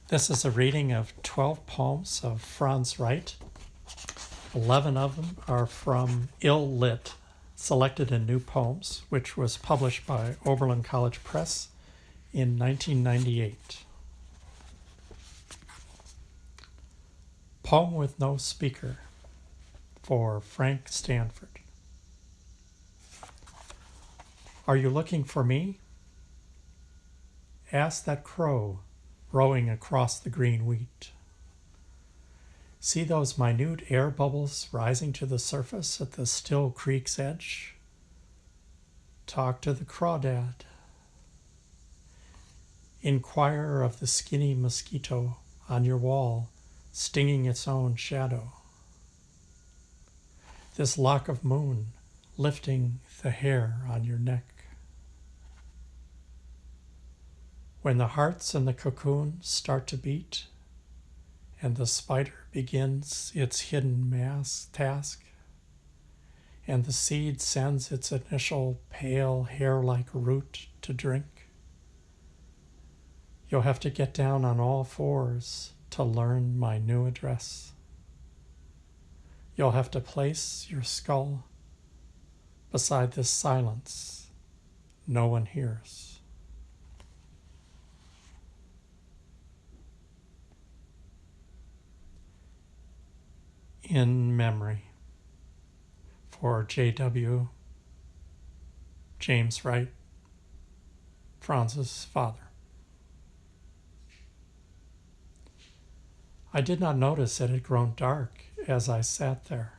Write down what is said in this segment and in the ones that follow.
This is a reading of 12 poems of Franz Wright. 11 of them are from Ill Lit, Selected in New Poems, which was published by Oberlin College Press in 1998. Poem with No Speaker for Frank Stanford. Are you looking for me? Ask that crow rowing across the green wheat. See those minute air bubbles rising to the surface at the still creek's edge? Talk to the crawdad. Inquire of the skinny mosquito on your wall, stinging its own shadow. This lock of moon lifting the hair on your neck. When the hearts in the cocoon start to beat, and the spider begins its hidden task, and the seed sends its initial pale hair-like root to drink, you'll have to get down on all fours to learn my new address. You'll have to place your skull beside this silence no one hears. In Memory, for J.W. James Wright, Franz's father. I did not notice it had grown dark as I sat there.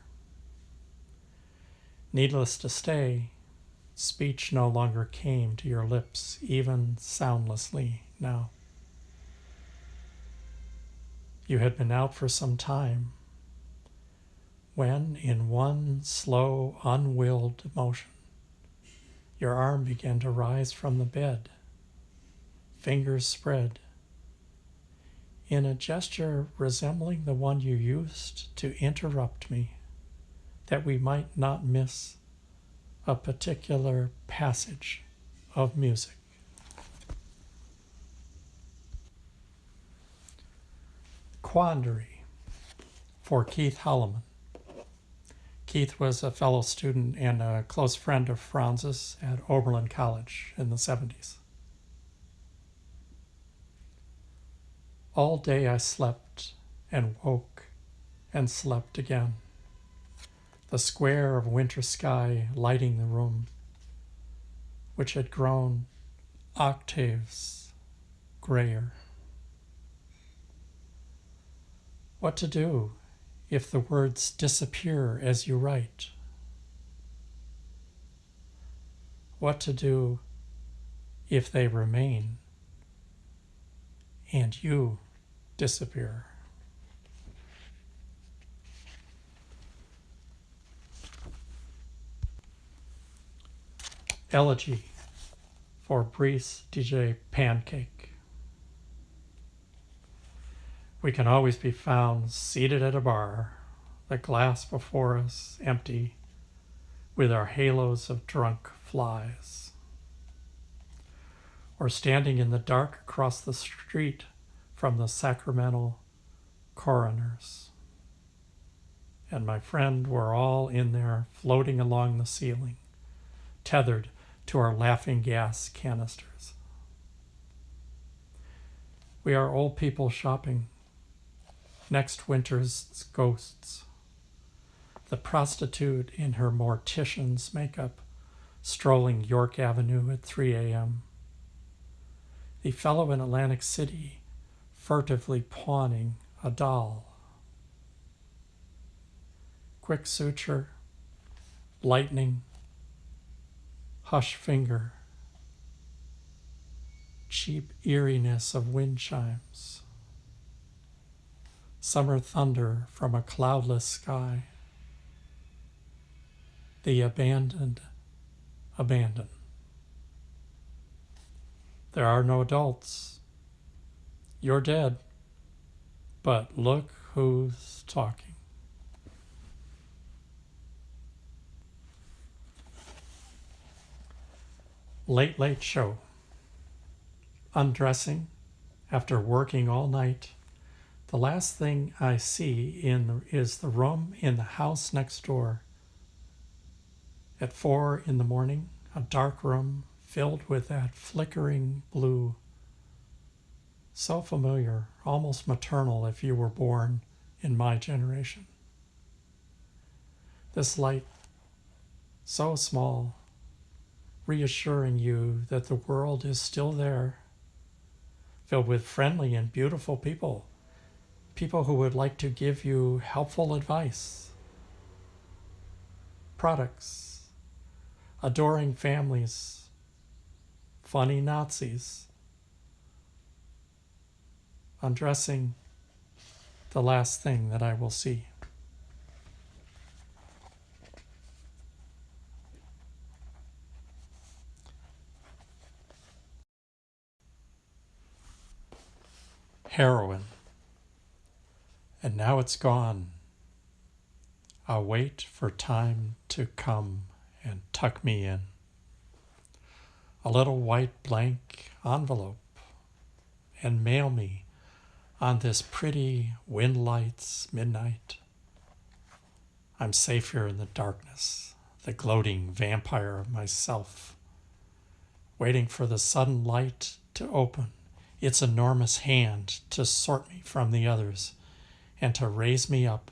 Needless to say, speech no longer came to your lips, even soundlessly now. You had been out for some time, when, in one slow, unwilled motion, your arm began to rise from the bed, fingers spread, in a gesture resembling the one you used to interrupt me, that we might not miss a particular passage of music. Quandary, for Keith Holloman. Keith was a fellow student and a close friend of Franz's at Oberlin College in the 70s. All day I slept and woke and slept again, the square of winter sky lighting the room, which had grown octaves grayer. What to do if the words disappear as you write? What to do if they remain and you disappear? Elegy for Brice DJ Pancake. We can always be found seated at a bar, the glass before us empty, with our halos of drunk flies. Or standing in the dark across the street from the Sacramento coroners. And my friend, we're all in there floating along the ceiling, tethered to our laughing gas canisters. We are old people shopping. Next winter's ghosts. The prostitute in her mortician's makeup, strolling York Avenue at 3 a.m. The fellow in Atlantic City, furtively pawning a doll. Quick suture, lightning, hush finger, cheap eeriness of wind chimes. Summer thunder from a cloudless sky. The abandoned abandon. There are no adults. You're dead. But look who's talking. Late Late Show. Undressing After working all night, the last thing I see is the room in the house next door. At 4 in the morning, a dark room filled with that flickering blue. So familiar, almost maternal if you were born in my generation. This light, so small, reassuring you that the world is still there, filled with friendly and beautiful people, people who would like to give you helpful advice, products, adoring families, funny Nazis, undressing, the last thing that I will see. Heroin. And now it's gone. I'll wait for time to come and tuck me in. A little white blank envelope and mail me on this pretty wind lights midnight. I'm safe here in the darkness, the gloating vampire of myself, waiting for the sudden light to open its enormous hand to sort me from the others and to raise me up,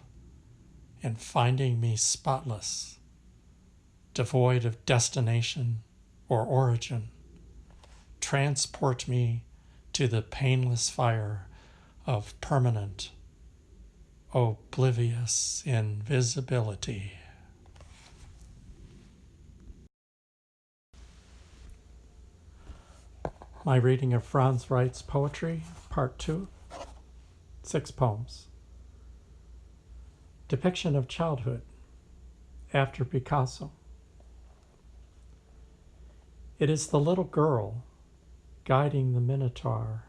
and finding me spotless, devoid of destination or origin, transport me to the painless fire of permanent, oblivious invisibility. My reading of Franz Wright's poetry, Part 2, 6 poems. Depiction of childhood, after Picasso. It is the little girl guiding the Minotaur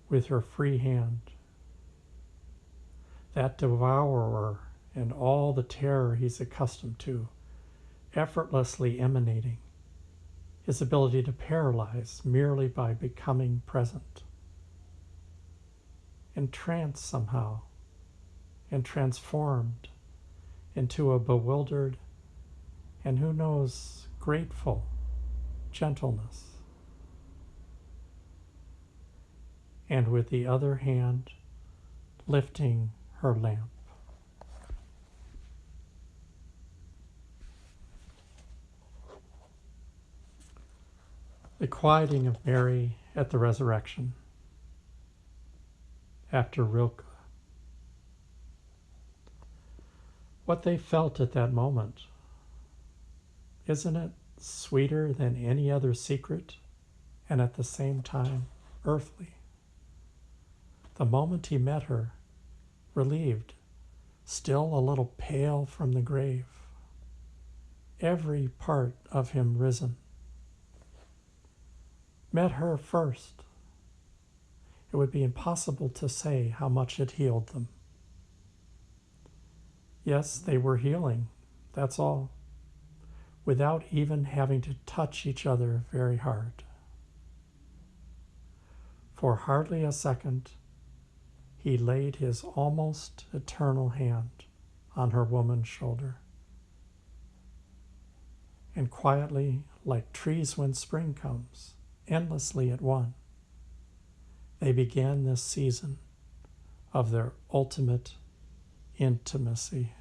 with her free hand. That devourer and all the terror he's accustomed to, effortlessly emanating, his ability to paralyze merely by becoming present. Entranced somehow, and transformed into a bewildered and, who knows, grateful gentleness. And with the other hand, lifting her lamp. The quieting of Mary at the resurrection, after Rilke. What they felt at that moment, isn't it sweeter than any other secret and at the same time earthly? The moment he met her, relieved, still a little pale from the grave, every part of him risen. Met her first. It would be impossible to say how much it healed them. Yes, they were healing, that's all, without even having to touch each other very hard. For hardly a second, he laid his almost eternal hand on her woman's shoulder. And quietly, like trees when spring comes, endlessly at one, they began this season of their ultimate intimacy.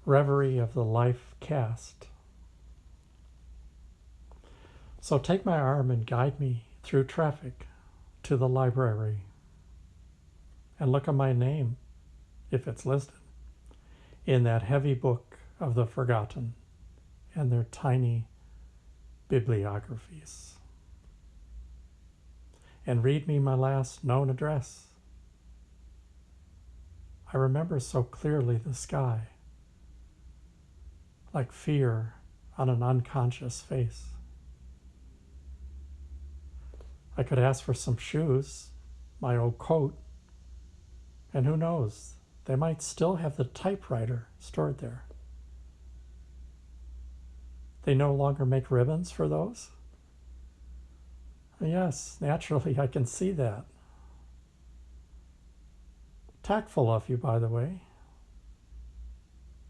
Reverie of the life cast. So take my arm and guide me through traffic to the library, and look at my name, if it's listed, in that heavy book of the forgotten and their tiny bibliographies. And read me my last known address. I remember so clearly the sky, like fear on an unconscious face. I could ask for some shoes, my old coat, and who knows, they might still have the typewriter stored there. They no longer make ribbons for those? Yes, naturally, I can see that. Tactful of you, by the way.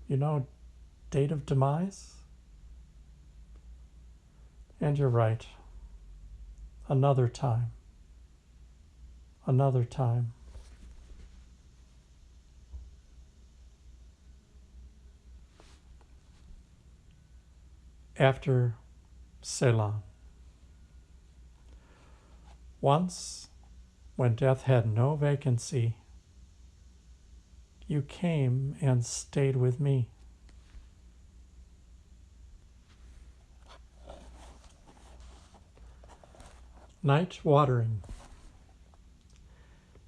You know, date of demise? And you're right. Another time. Another time. After Ceylon. Once, when death had no vacancy, you came and stayed with me. Night watering.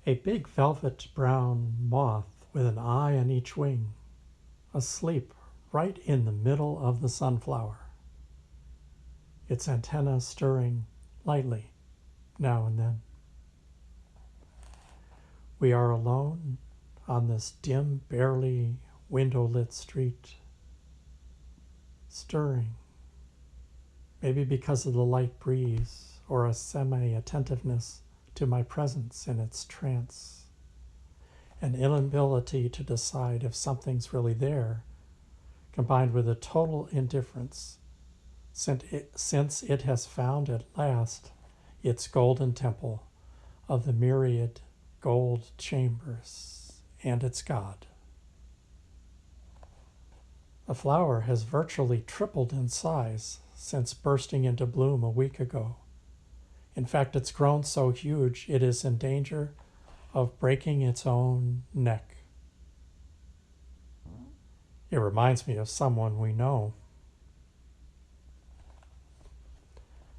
A big velvet brown moth with an eye on each wing, asleep right in the middle of the sunflower, its antenna stirring lightly now and then. We are alone on this dim, barely window-lit street, stirring, maybe because of the light breeze or a semi-attentiveness to my presence in its trance, an inability to decide if something's really there, combined with a total indifference, since it has found at last its golden temple of the myriad gold chambers and its god. The flower has virtually tripled in size since bursting into bloom a week ago. In fact, it's grown so huge it is in danger of breaking its own neck. It reminds me of someone we know.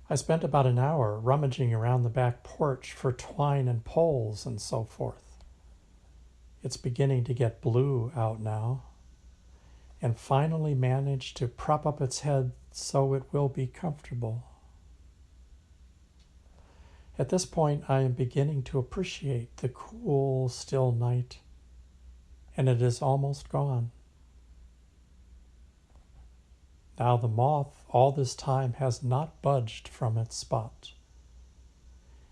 I spent about an hour rummaging around the back porch for twine and poles and so forth. It's beginning to get blue out now, and finally managed to prop up its head so it will be comfortable. At this point, I am beginning to appreciate the cool, still night, and it is almost gone. Now the moth all this time has not budged from its spot.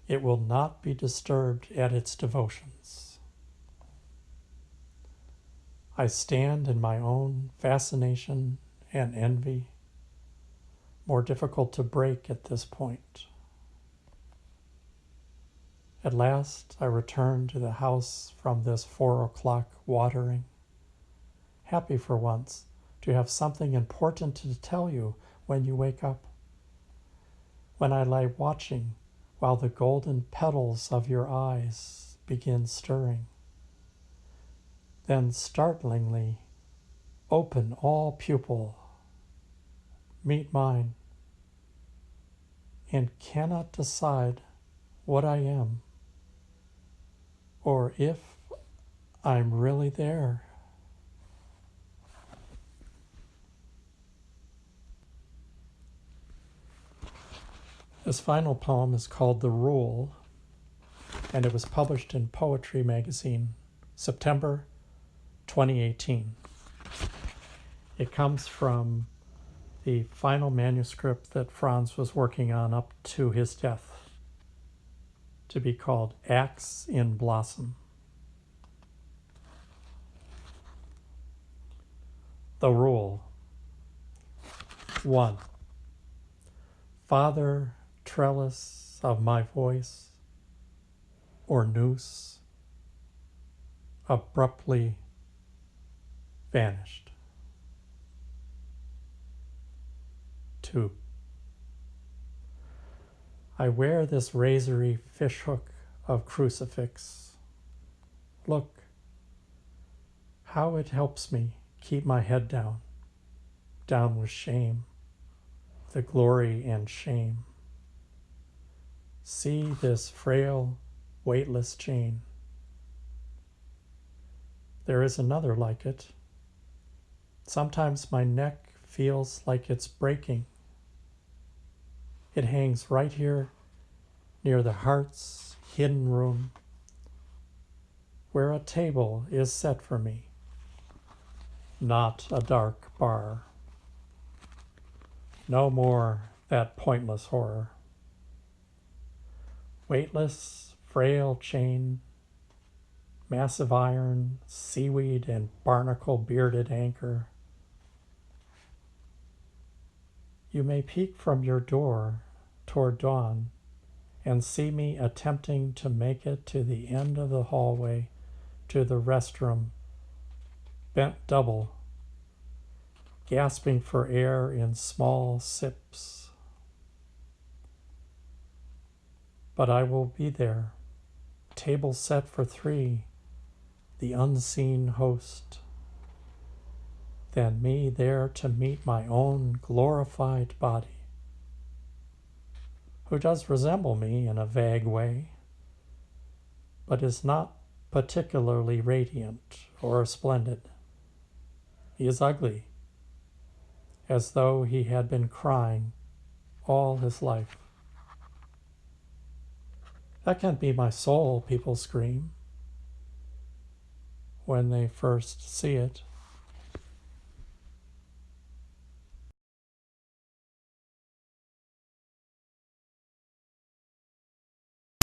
It will not be disturbed at its devotions. I stand in my own fascination and envy, more difficult to break at this point. At last, I return to the house from this 4 o'clock watering, happy for once to have something important to tell you when you wake up. When I lie watching while the golden petals of your eyes begin stirring, then startlingly open all pupil, meet mine, and cannot decide what I am, or if I'm really there. This final poem is called The Rule, and it was published in Poetry Magazine, September 2018. It comes from the final manuscript that Franz was working on up to his death, to be called Acts in Blossom. The Rule. 1. Father, trellis of my voice, or noose, abruptly vanished. 2. I wear this razory fishhook of crucifix. Look, how it helps me keep my head down with shame, the glory and shame. See this frail, weightless chain. There is another like it. Sometimes my neck feels like it's breaking. It hangs right here near the heart's hidden room, where a table is set for me, not a dark bar. No more that pointless horror. Weightless, frail chain, massive iron, seaweed and barnacle-bearded anchor. You may peek from your door toward dawn and see me attempting to make it to the end of the hallway to the restroom, bent double, gasping for air in small sips. But I will be there, table set for 3, the unseen host. Then me there to meet my own glorified body, who does resemble me in a vague way, but is not particularly radiant or splendid. He is ugly, as though he had been crying all his life. That can't be my soul, people scream when they first see it.